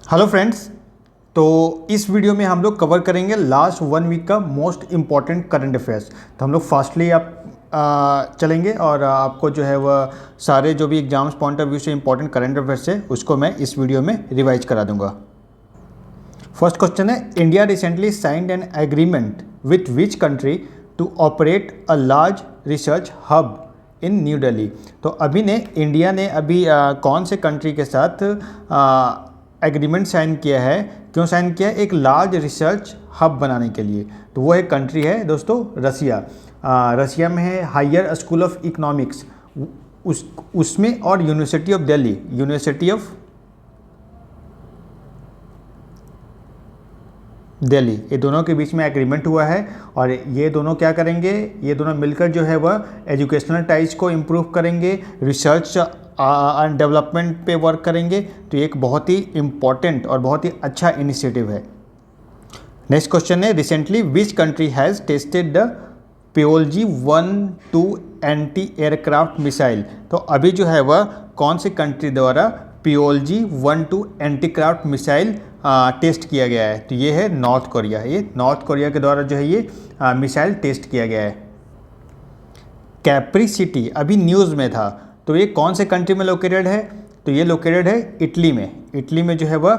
Hello friends. तो इस video में हम लोग कवर करेंगे लास्ट 1 वीक का मोस्ट इम्पॉर्टेंट करंट अफेयर्स। तो हम लोग फास्टली आप चलेंगे और आपको जो है वह सारे जो भी एग्जाम्स पॉइंट ऑफ व्यू से इम्पॉर्टेंट करंट अफेयर्स है उसको मैं इस वीडियो में रिवाइज करा दूंगा। फर्स्ट क्वेश्चन है, India recently signed an agreement with which country to operate a large research hub in New Delhi. तो इंडिया ने अभी कौन से कंट्री के साथ एग्रीमेंट साइन किया है, क्यों साइन किया है? एक लार्ज रिसर्च हब बनाने के लिए। तो वो एक कंट्री है दोस्तों रसिया। रसिया में है हायर स्कूल ऑफ इकोनॉमिक्स उसमें और university of Delhi, university of Delhi, ये दोनों के बीच में एग्रीमेंट हुआ है। और ये दोनों क्या करेंगे? ये दोनों मिलकर जो है वह एजुकेशनल टाइज को इम्प्रूव करेंगे, रिसर्च एंड डेवलपमेंट पे वर्क करेंगे। तो ये एक बहुत ही इम्पॉर्टेंट और बहुत ही अच्छा इनिशिएटिव है। नेक्स्ट क्वेश्चन है, recently which country has tested the Pyoljji 1-2 anti aircraft missile. तो अभी जो है वह कौन सी कंट्री द्वारा पियोलजी 1-2 एंटीक्राफ्ट मिसाइल टेस्ट किया गया है? तो ये है नॉर्थ कोरिया। ये नॉर्थ कोरिया के द्वारा जो है ये मिसाइल टेस्ट किया गया है। कैप्री सिटी अभी न्यूज़ में था, तो ये कौन से कंट्री में लोकेटेड है? तो ये लोकेटेड है इटली में। इटली में जो है वह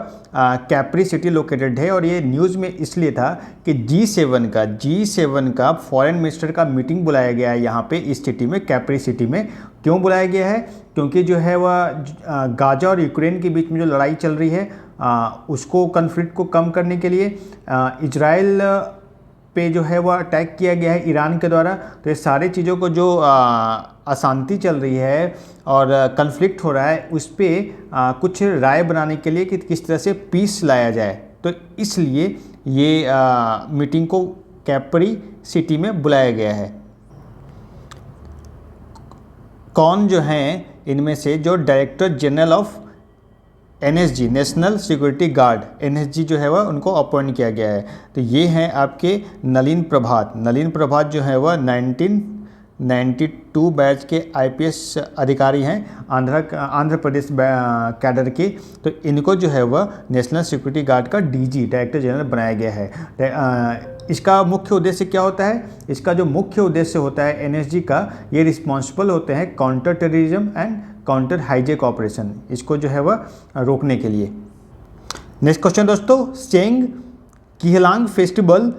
कैप्री सिटी लोकेटेड है। और ये न्यूज़ में इसलिए था कि G7 का फॉरेन मिनिस्टर का मीटिंग बुलाया गया है यहाँ पे इस सिटी में, कैप्री सिटी में। क्यों बुलाया गया है? क्योंकि जो है वह गाजा और यूक्रेन के बीच में जो लड़ाई चल रही है उसको कन्फ्लिक्ट को कम करने के लिए इजराइल पे जो है वह अटैक किया गया है ईरान के द्वारा। तो ये सारी चीज़ों को जो अशांति चल रही है और कन्फ्लिक्ट हो रहा है उस पर कुछ राय बनाने के लिए कि किस तरह से पीस लाया जाए। तो इसलिए ये मीटिंग को कैप्री सिटी में बुलाया गया है। कौन जो हैं इनमें से जो director general of NSG, national security guard, NSG जो है वह उनको अपॉइंट किया गया है? तो ये हैं आपके नलिन प्रभात। नलिन प्रभात जो है वह 1992 बैच के IPS अधिकारी हैं, आंध्र प्रदेश कैडर के। तो इनको जो है वह नेशनल सिक्योरिटी गार्ड का DG, डायरेक्टर जनरल बनाया गया है। इसका मुख्य उद्देश्य क्या होता है? इसका जो मुख्य उद्देश्य होता है NSG का, ये रिस्पॉन्सिबल होते हैं counter terrorism and counter hijack operation, इसको जो है वह रोकने के लिए। नेक्स्ट क्वेश्चन दोस्तों, सेंग किहलांग फेस्टिवल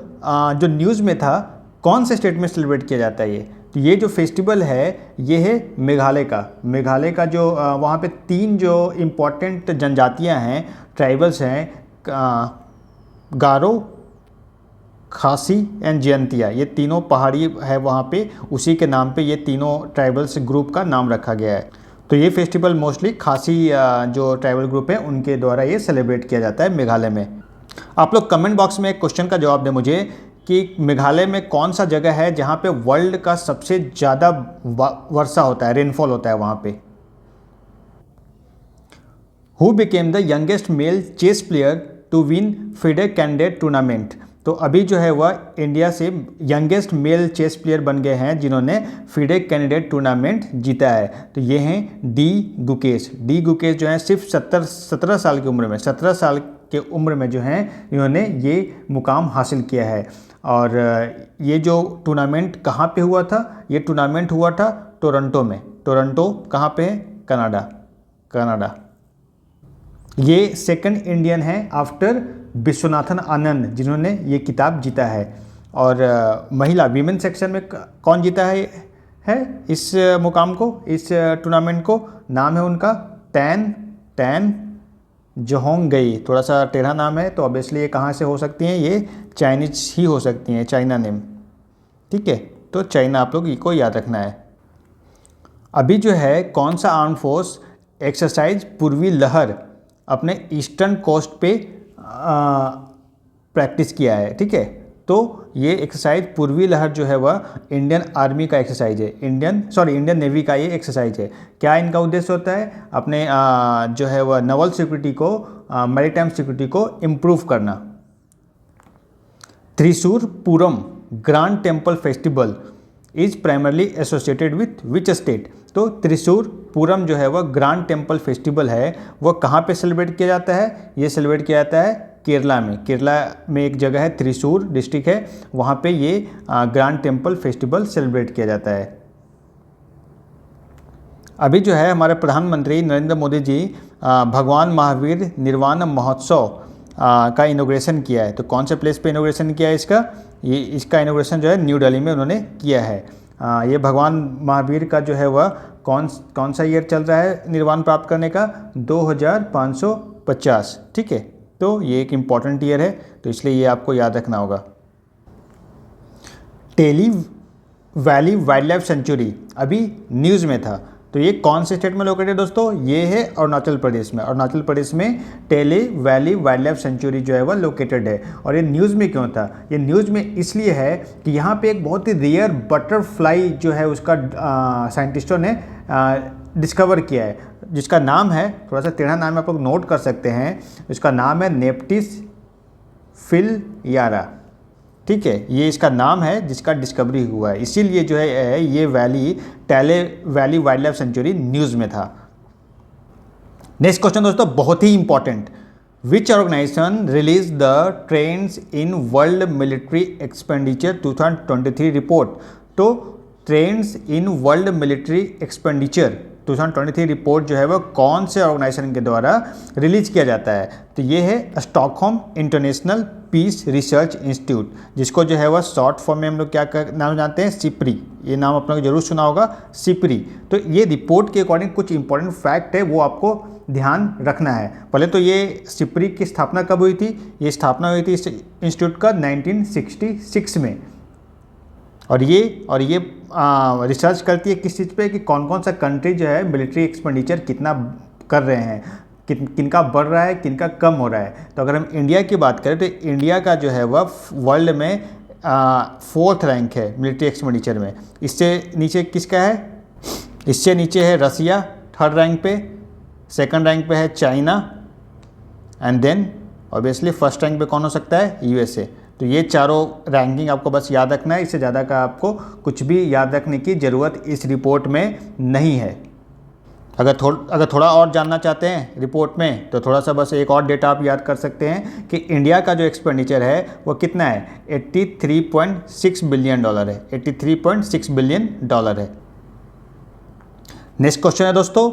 जो न्यूज़ में था, कौन से स्टेट में सेलिब्रेट किया जाता है ये? तो ये जो फेस्टिवल है ये है मेघालय का। मेघालय का जो वहाँ पे 3 जो इम्पोर्टेंट जनजातियाँ हैं, ट्राइबल्स हैं, गारो, खासी एंड जयंतिया, ये तीनों पहाड़ी है वहाँ पे, उसी के नाम पे ये तीनों ट्राइबल्स ग्रुप का नाम रखा गया है। तो ये फेस्टिवल मोस्टली खासी जो ट्राइबल ग्रुप है उनके द्वारा ये सेलिब्रेट किया जाता है मेघालय में। आप लोग कमेंट बॉक्स में एक क्वेश्चन का जवाब दें मुझे कि मेघालय में कौन सा जगह है जहाँ पे वर्ल्ड का सबसे ज़्यादा वर्षा होता है, रेनफॉल होता है वहाँ पे। Who became the youngest male chess player to win FIDE candidate tournament. तो अभी जो है वह इंडिया से यंगेस्ट मेल चेस प्लेयर बन गए हैं जिन्होंने FIDE कैंडिडेट टूर्नामेंट जीता है। तो ये हैं डी गुकेश जो हैं सिर्फ 17 साल की उम्र में, 17 साल के उम्र में जो हैं इन्होंने ये मुकाम हासिल किया है। और ये जो टूर्नामेंट कहाँ पे हुआ था? ये टूर्नामेंट हुआ था टोरंटो में। टोरंटो कहाँ पे है? कनाडा। ये सेकंड इंडियन है आफ्टर विश्वनाथन आनंद जिन्होंने ये किताब जीता है। और महिला वीमेन सेक्शन में कौन जीता है इस मुकाम को, इस टूर्नामेंट को? नाम है उनका टैन जोहोंग गई। थोड़ा सा टेढ़ा नाम है, तो ऑब्वियसली ये कहाँ से हो सकती हैं? ये चाइनीज ही हो सकती हैं, चाइना नेम, ठीक है। तो चाइना आप लोग को याद रखना है। अभी जो है कौन सा आर्म फोर्स एक्सरसाइज पूर्वी लहर अपने ईस्टर्न कोस्ट पे प्रैक्टिस किया है, ठीक है। तो ये एक्सरसाइज पूर्वी लहर जो है वह इंडियन आर्मी का एक्सरसाइज है, इंडियन नेवी का ये एक्सरसाइज है। क्या इनका उद्देश्य होता है? अपने जो है वह नवल सिक्योरिटी को, मैरीटाइम सिक्योरिटी को इम्प्रूव करना। Thrissur Pooram grand temple festival is primarily associated with which state. तो त्रिशूर पूरम जो है वह ग्रैंड टेम्पल फेस्टिवल है, वह कहाँ पे सेलिब्रेट किया जाता है? ये सेलिब्रेट किया जाता है केरला में। केरला में एक जगह है, त्रिशूर डिस्ट्रिक्ट है, वहाँ पे ये ग्रैंड टेम्पल फेस्टिवल सेलिब्रेट किया जाता है। अभी जो है हमारे प्रधानमंत्री नरेंद्र मोदी जी भगवान महावीर निर्वाण महोत्सव का इनोग्रेशन किया है। तो कौन से प्लेस पे इनोग्रेशन किया है इसका? ये इसका इनोग्रेशन जो है न्यू दिल्ली में उन्होंने किया है। ये भगवान महावीर का जो है वह कौन सा ईयर चल रहा है निर्वाण प्राप्त करने का? 2550। ठीक है, तो ये एक इम्पॉर्टेंट ईयर है, तो इसलिए ये आपको याद रखना होगा। Tale Valley wild life Sanctuary अभी न्यूज़ में था, तो ये कौन से स्टेट में लोकेटेड है दोस्तों? ये है अरुणाचल प्रदेश में। अरुणाचल प्रदेश में Tale Valley wild life Sanctuary जो है वह लोकेटेड है। और ये न्यूज़ में क्यों था? ये न्यूज़ में इसलिए है कि यहाँ पे एक बहुत ही रेयर बटरफ्लाई जो है उसका साइंटिस्टों ने डिस्कवर किया है, जिसका नाम है, थोड़ा सा टेढ़ा नाम आप लोग नोट कर सकते हैं, इसका नाम है नेप्टिस फिलयारा। ठीक है, ये इसका नाम है जिसका डिस्कवरी हुआ है, इसीलिए जो है ये valley Tale valley wild life sanctuary news में था। नेक्स्ट क्वेश्चन दोस्तों बहुत ही important, which organisation release the trends in world military expenditure 2023 report. तो trends in world military expenditure 2023 report जो है वह कौन से ऑर्गेनाइजेशन के द्वारा रिलीज किया जाता है? तो ये है Stockholm international peace research institute, जिसको जो है वह शॉर्ट फॉर्म में हम लोग क्या नाम जानते हैं? सिप्री। ये नाम आप लोगों ने जरूर सुना होगा, सिप्री। तो ये रिपोर्ट के अकॉर्डिंग कुछ इंपॉर्टेंट फैक्ट है वो आपको ध्यान रखना है। पहले तो ये सिप्री की स्थापना कब हुई थी? ये स्थापना हुई थी इस इंस्टीट्यूट का 1966 में। और ये रिसर्च करती है किस चीज़ पे? कि कौन कौन सा कंट्री जो है मिलिट्री एक्सपेंडिचर कितना कर रहे हैं, किनका बढ़ रहा है, किनका कम हो रहा है। तो अगर हम इंडिया की बात करें तो इंडिया का जो है वह वर्ल्ड में 4th रैंक है मिलिट्री एक्सपेंडिचर में। इससे नीचे किसका है? इससे नीचे है रसिया 3rd रैंक पे, 2nd रैंक पे है China, and then obviously 1st rank पे कौन हो सकता है? यूएसए। तो ये चारों रैंकिंग आपको बस याद रखना है, इससे ज़्यादा का आपको कुछ भी याद रखने की ज़रूरत इस रिपोर्ट में नहीं है। अगर थोड़ा और जानना चाहते हैं रिपोर्ट में तो थोड़ा सा बस एक और डेटा आप याद कर सकते हैं कि इंडिया का जो एक्सपेंडिचर है वो कितना है? $83.6 बिलियन है, $83.6 बिलियन है। नेक्स्ट क्वेश्चन है दोस्तों,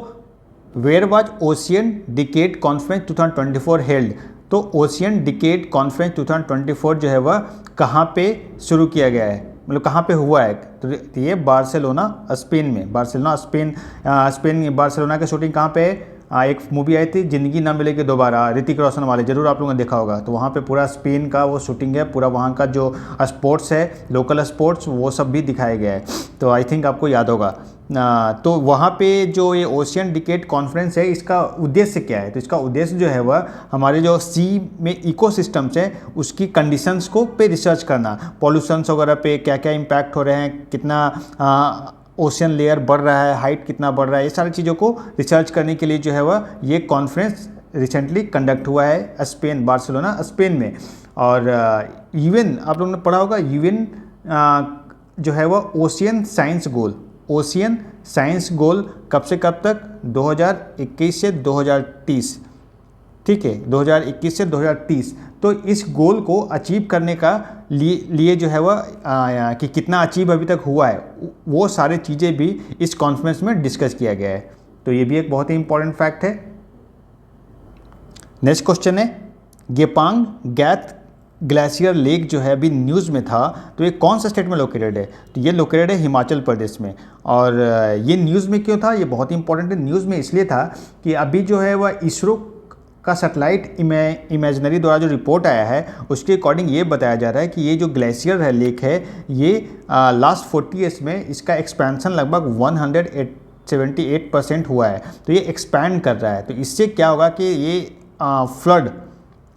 where was ocean decade conference 2024 held. तो ओशियन डिकेड कॉन्फ्रेंस 2024 जो है वह कहाँ पे शुरू किया गया है, मतलब कहाँ पे हुआ है? तो ये बार्सिलोना स्पेन में। बार्सिलोना की शूटिंग कहाँ पे है? एक मूवी आई थी जिंदगी ना मिलेगी दोबारा, ऋतिक रोशन वाले, जरूर आप लोगों ने देखा होगा। तो वहाँ पे पूरा स्पेन का वो शूटिंग है, पूरा वहाँ का जो स्पोर्ट्स है, लोकल स्पोर्ट्स, वो सब भी दिखाया गया है। तो आई थिंक आपको याद होगा। तो वहाँ पे जो ये ओशियन डिकेड कॉन्फ्रेंस है, इसका उद्देश्य क्या है? तो इसका उद्देश्य जो है वह हमारे जो सी में इकोसिस्टम्स है उसकी कंडीशंस को पे रिसर्च करना, पॉल्यूशंस वगैरह पे क्या क्या इम्पैक्ट हो रहे हैं, कितना ओशियन लेयर बढ़ रहा है, हाइट कितना बढ़ रहा है, ये सारी चीज़ों को रिसर्च करने के लिए जो है वह ये कॉन्फ्रेंस रिसेंटली कंडक्ट हुआ है स्पेन, बार्सिलोना स्पेन में। और यूएन, आप लोगों ने पढ़ा होगा, यूएन जो है वह ओशियन साइंस गोल कब से कब तक? 2021 से 2030। ठीक है, 2021 से 2030। तो इस गोल को अचीव करने का लिए जो है वह कि कितना अचीव अभी तक हुआ है, वो सारी चीज़ें भी इस कॉन्फ्रेंस में डिस्कस किया गया है। तो ये भी एक बहुत ही इंपॉर्टेंट फैक्ट है। नेक्स्ट क्वेश्चन है, गेपांग गैथ ग्लेशियर लेक जो है अभी न्यूज़ में था, तो ये कौन सा स्टेट में लोकेटेड है? तो ये लोकेटेड है हिमाचल प्रदेश में। और ये न्यूज़ में क्यों था? ये बहुत ही इंपॉर्टेंट है। न्यूज़ में इसलिए था कि अभी जो है वह इसरो का सैटेलाइट इमेजिनरी द्वारा जो रिपोर्ट आया है उसके अकॉर्डिंग ये बताया जा रहा है कि ये जो ग्लेशियर है, लेक है, ये लास्ट 40 ईयर्स में इसका एक्सपेंशन लगभग 178% हुआ है। तो ये एक्सपैंड कर रहा है। तो इससे क्या होगा कि ये फ्लड,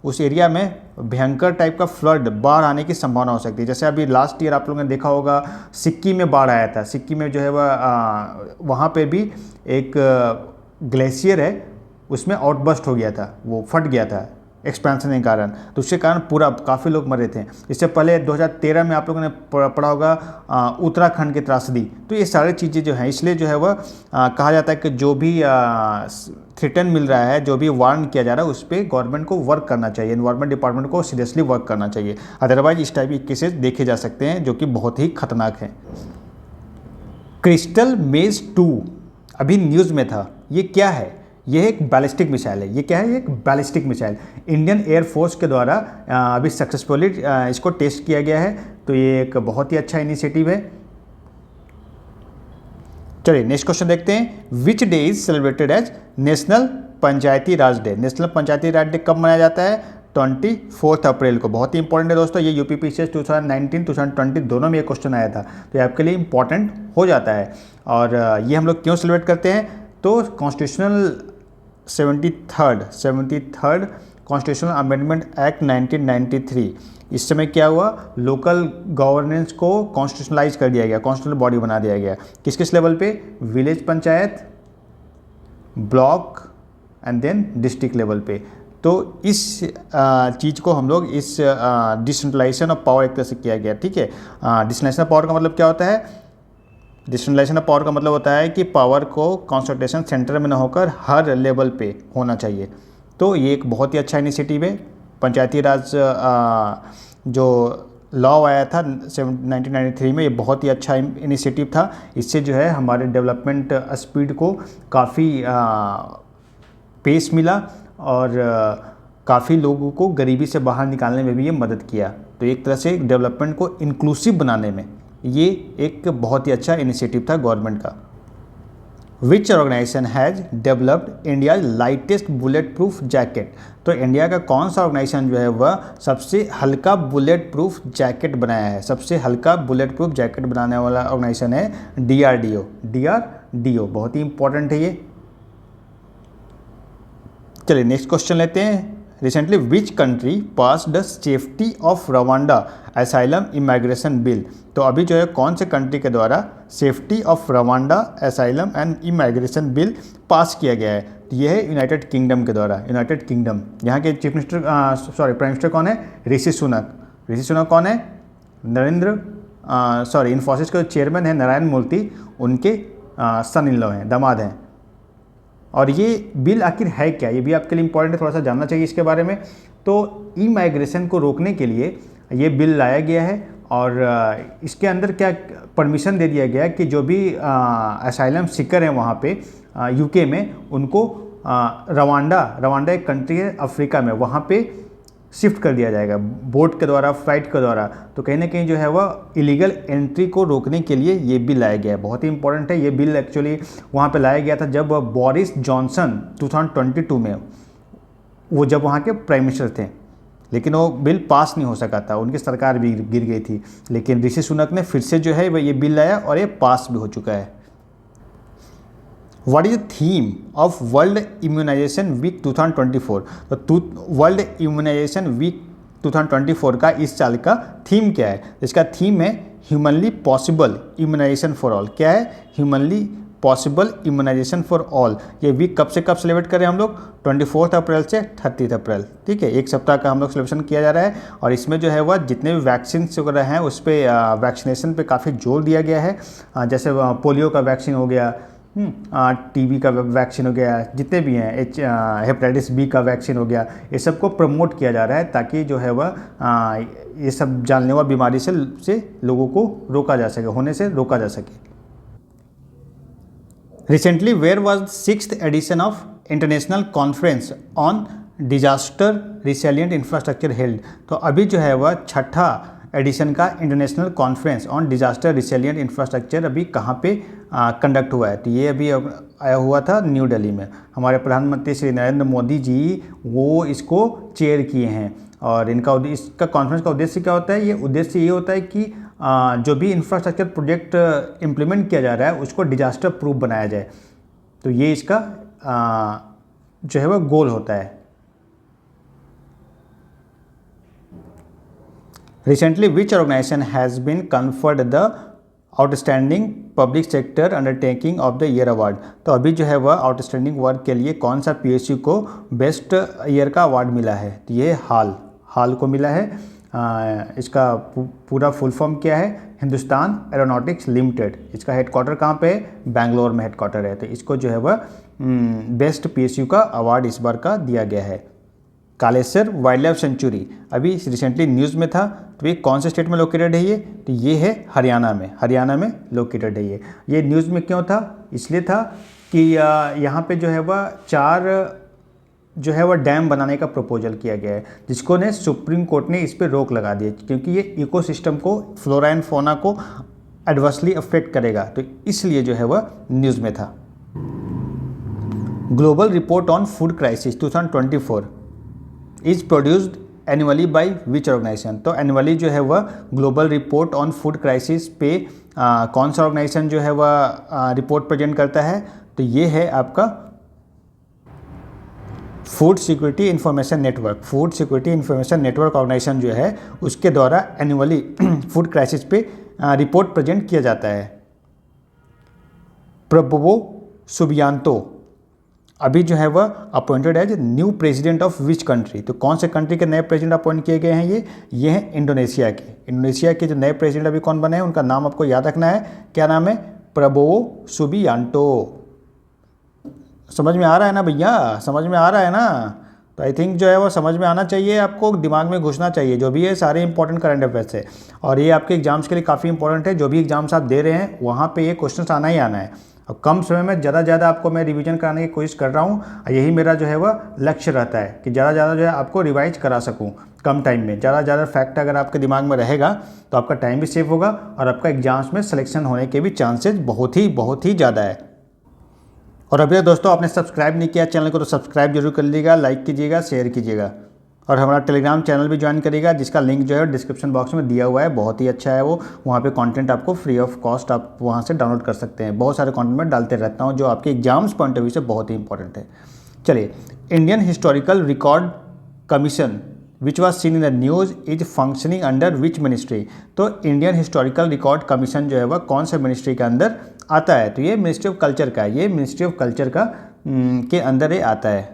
उस एरिया में भयंकर टाइप का फ्लड, बाढ़ आने की संभावना हो सकती है। जैसे अभी लास्ट ईयर आप लोगों ने देखा होगा सिक्किम में बाढ़ आया था। सिक्किम में जो है वह वहाँ पे भी एक ग्लेशियर है, उसमें आउटबस्ट हो गया था, वो फट गया था। एक्सपेंशन के कारण, तो उसके कारण पूरा काफ़ी लोग मरे थे। इससे पहले 2013 में आप लोगों ने पढ़ा होगा उत्तराखंड की त्रासदी। तो ये सारी चीज़ें जो हैं, इसलिए जो है वह कहा जाता है कि जो भी थ्रेटन मिल रहा है, जो भी वार्न किया जा रहा है, उस पर गवर्नमेंट को वर्क करना चाहिए, एनवायरमेंट डिपार्टमेंट को सीरियसली वर्क करना चाहिए। अदरवाइज इस टाइप के केसेस देखे जा सकते हैं जो कि बहुत ही खतरनाक हैं। क्रिस्टल मेज 2 अभी न्यूज़ में था। ये क्या है? ये एक बैलिस्टिक मिसाइल है। ये क्या है? ये एक बैलिस्टिक मिसाइल इंडियन एयरफोर्स के द्वारा अभी सक्सेसफुली इसको टेस्ट किया गया है। तो ये एक बहुत ही अच्छा इनिशिएटिव है। चलिए नेक्स्ट क्वेश्चन देखते हैं। Which day is celebrated as national Panchayati Raj day? National Panchayati Raj day कब मनाया जाता है? 24 अप्रैल को। बहुत ही इंपॉर्टेंट है दोस्तों। ये यूपीपीसीएस 2019 2020 दोनों में ये क्वेश्चन आया था, तो ये आपके लिए इंपॉर्टेंट हो जाता है। और ये हम लोग क्यों सेलिब्रेट करते हैं? तो constitutional 73rd constitutional amendment act 1993, इस समय क्या हुआ? लोकल गवर्नेंस को कॉन्स्टिट्यूशनलाइज कर दिया गया, कॉन्स्टिट्यूशनल बॉडी बना दिया गया। किस किस लेवल पे? Village panchayat, block and then district level पे। तो इस चीज़ को हम लोग इस डिसेंट्रलाइजेशन ऑफ पावर एक तरह से किया गया, ठीक है। डिसेंट्रलाइजेशन ऑफ पावर का मतलब क्या होता है? डिसेंट्रलाइजेशन ऑफ पावर का मतलब होता है कि पावर को कंसंट्रेशन सेंटर में न होकर हर लेवल पे होना चाहिए। तो ये एक बहुत ही अच्छा इनिशिएटिव है। पंचायती राज जो लॉ आया था 1993 में, ये बहुत ही अच्छा इनिशिएटिव था। इससे जो है हमारे डेवलपमेंट स्पीड को काफ़ी पेस मिला और काफ़ी लोगों को गरीबी से बाहर निकालने में भी ये मदद किया। तो एक तरह से डेवलपमेंट को इंक्लूसिव बनाने में ये एक बहुत ही अच्छा इनिशिएटिव था गवर्नमेंट का। Which organisation has developed India lightest bullet proof jacket? तो इंडिया का कौन सा ऑर्गेनाइजेशन जो है वह सबसे हल्का बुलेट प्रूफ जैकेट बनाया है? सबसे हल्का बुलेट प्रूफ जैकेट बनाने वाला ऑर्गेनाइजेशन है DRDO। DRDO बहुत ही इंपॉर्टेंट है ये। चलिए नेक्स्ट क्वेश्चन लेते हैं। Recently which country pass the safety of Rwanda asylum immigration bill? तो अभी जो है कौन से कंट्री के द्वारा safety of Rwanda asylum and immigration bill pass किया गया है? तो ये है यूनाइटेड किंगडम के द्वारा। यूनाइटेड किंगडम, यहाँ के चीफ मिनिस्टर प्राइम मिनिस्टर कौन है? ऋषि सुनक। ऋषि सुनक कौन है? इन्फोसिस के चेयरमैन है नारायण मूर्ति, उनके सन इन लॉ हैं, दामाद हैं। और ये बिल आखिर है क्या? ये भी आपके लिए इंपॉर्टेंट है, थोड़ा सा जानना चाहिए इसके बारे में। तो ई माइग्रेशन को रोकने के लिए ये बिल लाया गया है और इसके अंदर क्या परमिशन दे दिया गया कि जो भी असाइलम सीकर हैं वहाँ पे यूके में, उनको रवांडा एक कंट्री है अफ्रीका में, वहाँ पे शिफ्ट कर दिया जाएगा बोट के द्वारा, फ्लाइट के द्वारा। तो कहीं ना कहीं जो है वह इलीगल एंट्री को रोकने के लिए ये बिल लाया गया है। बहुत ही इंपॉर्टेंट है ये बिल। एक्चुअली वहाँ पे लाया गया था जब बोरिस जॉनसन 2022 में वो जब वहाँ के प्राइम मिनिस्टर थे, लेकिन वो बिल पास नहीं हो सका था, उनकी सरकार भी गिर गई थी। लेकिन ऋषि सुनक ने फिर से जो है वह ये बिल लाया और ये पास भी हो चुका है। What is the theme of World Immunization Week 2024? तो वर्ल्ड इम्यूनाइजेशन वीक 2024 का इस साल का थीम क्या है? इसका थीम है humanly possible immunisation for all. क्या है? Humanly possible immunisation for all. ये वीक कब से कब सेलिब्रेट करें हम लोग? 24 अप्रैल से 30 अप्रैल, ठीक है। एक सप्ताह का हम लोग सेलिब्रेशन किया जा रहा है। और इसमें जो है वह जितने भी वैक्सीन वगैरह हैं उस पर वैक्सीनेशन पे काफ़ी जोर दिया गया है। जैसे पोलियो का वैक्सीन हो गया, टीबी का वैक्सीन हो गया, जितने भी हैं हेपेटाइटिस बी का वैक्सीन हो गया, ये सब को प्रमोट किया जा रहा है ताकि जो है वह ये सब जानलेवा बीमारी से लोगों को रोका जा सके, होने से रोका जा सके। Recently where was 6th edition of international conference on disaster resilient infrastructure held? तो अभी जो है वह 6ठा एडिशन का international conference on disaster resilient infrastructure अभी कहाँ पे कंडक्ट हुआ है? तो ये अभी आया हुआ था न्यू दिल्ली में। हमारे प्रधानमंत्री श्री नरेंद्र मोदी जी वो इसको चेयर किए हैं। और इसका कॉन्फ्रेंस का उद्देश्य क्या होता है? ये उद्देश्य ये होता है कि जो भी इंफ्रास्ट्रक्चर प्रोजेक्ट इम्प्लीमेंट किया जा रहा है उसको डिजास्टर प्रूफ बनाया जाए। तो ये इसका जो है वह गोल होता है। Recently, which organization has been conferred the outstanding public sector undertaking of the year award. तो अभी जो है वह आउटस्टैंडिंग वर्क के लिए कौन सा पीएसयू को बेस्ट ईयर का अवार्ड मिला है? तो ये हाल को मिला है। इसका पूरा फुल फॉर्म क्या है? Hindustan aeronautics limited. इसका हेडक्वार्टर कहाँ पे है? बैंगलोर में हेडक्वार्टर है। तो इसको जो है वह बेस्ट पीएसयू का अवार्ड इस बार का दिया गया है। कालेसर वाइल्ड लाइफ सेंचुरी अभी रिसेंटली न्यूज़ में था, तो ये कौन से स्टेट में लोकेटेड है ये? तो ये है हरियाणा में लोकेटेड है ये न्यूज़ में क्यों था? इसलिए था कि यहाँ पे जो है वह 4 जो है वह डैम बनाने का प्रपोजल किया गया है, जिसको ने सुप्रीम कोर्ट ने इस पर रोक लगा दी है, क्योंकि ये इकोसिस्टम को, फ्लोरा एंड फौना को एडवर्सली अफेक्ट करेगा। तो इसलिए जो है वह न्यूज़ में था। Global report on food crisis 2024 is produced annually by which organisation? तो एनुअली जो है वह global report on food crisis पे कौन सा ऑर्गेनाइजेशन जो है वह रिपोर्ट प्रेजेंट करता है? तो ये है आपका food security information network organisation जो है उसके द्वारा एनुअली फूड क्राइसिस पे रिपोर्ट प्रेजेंट किया जाता है। प्रबोवो सुबियांतो अभी जो है वह appointed as new president of which country? तो कौन से कंट्री के नए प्रेसिडेंट अपॉइंट किए गए हैं? ये हैं इंडोनेशिया के जो नए प्रेसिडेंट अभी कौन बने हैं उनका नाम आपको याद रखना है। क्या नाम है? Prabowo Subianto. समझ में आ रहा है ना भैया? समझ में आ रहा है ना? तो आई थिंक जो है वो समझ में आना चाहिए, आपको दिमाग में घुसना चाहिए। जो भी है सारे इंपॉर्टेंट करंट अफेयर्स है और ये आपके एग्जाम्स के लिए काफ़ी इंपॉर्टेंट है। जो भी एग्जाम्स आप दे रहे हैं वहाँ पे ये क्वेश्चन आना ही आना है। और कम समय में ज़्यादा आपको मैं रिवीजन कराने की कोशिश कर रहा हूँ। यही मेरा जो है वह लक्ष्य रहता है कि ज़्यादा जो है आपको रिवाइज करा सकूँ कम टाइम में। ज़्यादा फैक्ट अगर आपके दिमाग में रहेगा तो आपका टाइम भी सेव होगा और आपका एग्जाम्स में सिलेक्शन होने के भी चांसेस बहुत ही ज़्यादा है। और अभी दोस्तों आपने सब्सक्राइब नहीं किया चैनल को तो सब्सक्राइब जरूर कर लीजिएगा, लाइक कीजिएगा, शेयर कीजिएगा और हमारा टेलीग्राम चैनल भी ज्वाइन करिएगा, जिसका लिंक जो है डिस्क्रिप्शन बॉक्स में दिया हुआ है। बहुत ही अच्छा है वो, वहाँ पे कंटेंट आपको फ्री ऑफ कॉस्ट आप वहाँ से डाउनलोड कर सकते हैं। बहुत सारे कंटेंट मैं डालते रहता हूँ जो आपके एग्जाम्स पॉइंट ऑफ व्यू से बहुत ही इंपॉर्टेंट है। चलिए, Indian historical record commission which was seen in the news is functioning under which ministry? तो इंडियन हिस्टोरिकल रिकॉर्ड कमीशन जो है वह कौन से मिनिस्ट्री के अंदर आता है? तो ये मिनिस्ट्री ऑफ कल्चर का है। ये मिनिस्ट्री ऑफ कल्चर का के अंदर ये आता है।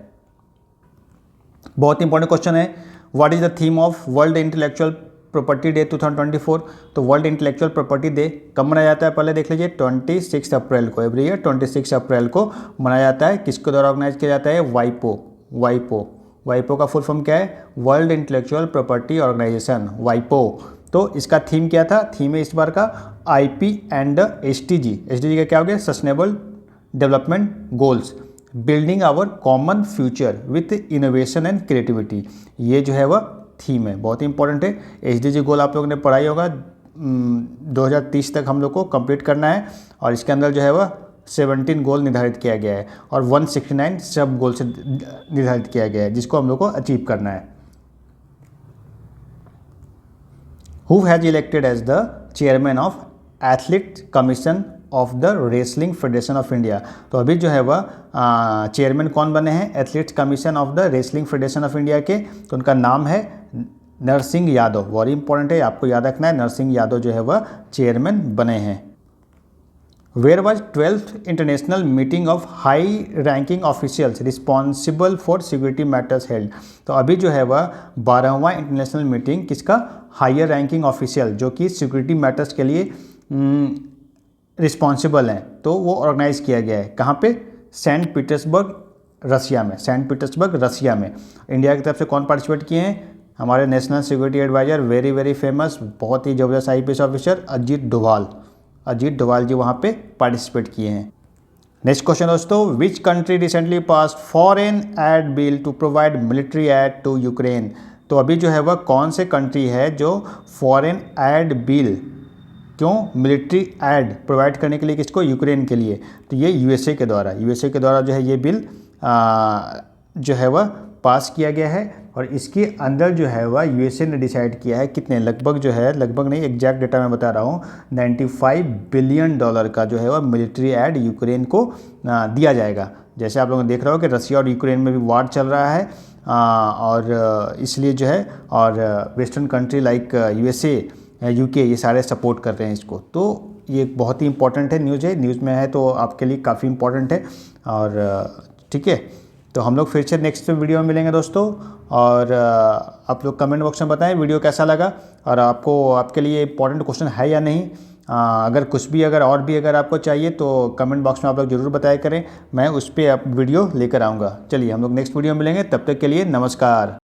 बहुत इंपॉर्टेंट क्वेश्चन है। What is the theme of world intellectual property day 2024? तो वर्ल्ड इंटेलेक्चुअल प्रॉपर्टी डे कब मनाया जाता है? पहले देख लीजिए, 26 अप्रैल को। एवरी ईयर 26 अप्रैल को मनाया जाता है। किसके द्वारा ऑर्गेनाइज किया जाता है? वाइपो का फुल फॉर्म क्या है? वर्ल्ड इंटेलेक्चुअल प्रॉपर्टी ऑर्गेनाइजेशन, वाइपो। तो इसका थीम क्या था? थीम है इस बार का IP एंड SDG। SDG का क्या हो गया? Sustainable development goals, building our common future with innovation and creativity. ये जो है वह थीम है, बहुत ही इंपॉर्टेंट है। SDG गोल आप लोगों ने पढ़ाई होगा, 2030 तक हम लोग को कंप्लीट करना है और इसके अंदर जो है वह 17 गोल निर्धारित किया गया है और 169 सब गोल से निर्धारित किया गया है, जिसको हम लोग को अचीव करना है। Who has elected as the chairman of Athletes Commission of the Wrestling Federation of India? तो अभी जो है वह चेयरमैन कौन बने हैं athletes commission of the wrestling federation of India के? तो उनका नाम है नरसिंह यादव। वेरी इंपॉर्टेंट है, आपको याद रखना है। नरसिंह यादव जो है वह चेयरमैन बने हैं। Where was 12th international meeting of high ranking officials responsible for security matters held? तो अभी जो है वह 12वां इंटरनेशनल मीटिंग किसका? हायर रैंकिंग ऑफिशियल जो कि सिक्योरिटी मैटर्स के लिए रिस्पॉन्सिबल हैं, तो वो ऑर्गेनाइज किया गया है। कहाँ पे? सेंट पीटर्सबर्ग रसिया में। इंडिया की तरफ से कौन पार्टिसिपेट किए हैं? हमारे national security adviser, very famous, बहुत ही जबरदस्त IPS ऑफिसर अजीत डोभाल जी वहाँ पे पार्टिसिपेट किए हैं। नेक्स्ट क्वेश्चन दोस्तों, which country recently passed foreign aid bill to provide military aid to Ukraine? तो अभी जो है वह कौन से कंट्री है जो फॉरेन एड बिल, क्यों मिलिट्री एड प्रोवाइड करने के लिए किसको? यूक्रेन के लिए। तो ये USA के द्वारा जो है ये बिल जो है वह पास किया गया है और इसके अंदर जो है वह USA ने डिसाइड किया है कितने, लगभग नहीं, एग्जैक्ट डेटा मैं बता रहा हूँ, $95 बिलियन का जो है वह मिलिट्री एड यूक्रेन को दिया जाएगा। जैसे आप लोग देख रहे हो कि रसिया और यूक्रेन में भी वार चल रहा है और इसलिए जो है और western country like USA UK ये सारे सपोर्ट कर रहे हैं इसको। तो ये बहुत ही इंपॉर्टेंट है, न्यूज़ में है तो आपके लिए काफ़ी इंपॉर्टेंट है। और ठीक है, तो हम लोग फिर से नेक्स्ट वीडियो में मिलेंगे दोस्तों। और आप लोग कमेंट बॉक्स में बताएं वीडियो कैसा लगा और आपके लिए इंपॉर्टेंट क्वेश्चन है या नहीं। अगर कुछ भी और भी अगर आपको चाहिए तो कमेंट बॉक्स में आप लोग ज़रूर बताया करें, मैं उस पर वीडियो लेकर आऊँगा। चलिए हम लोग नेक्स्ट वीडियो में मिलेंगे, तब तक के लिए नमस्कार।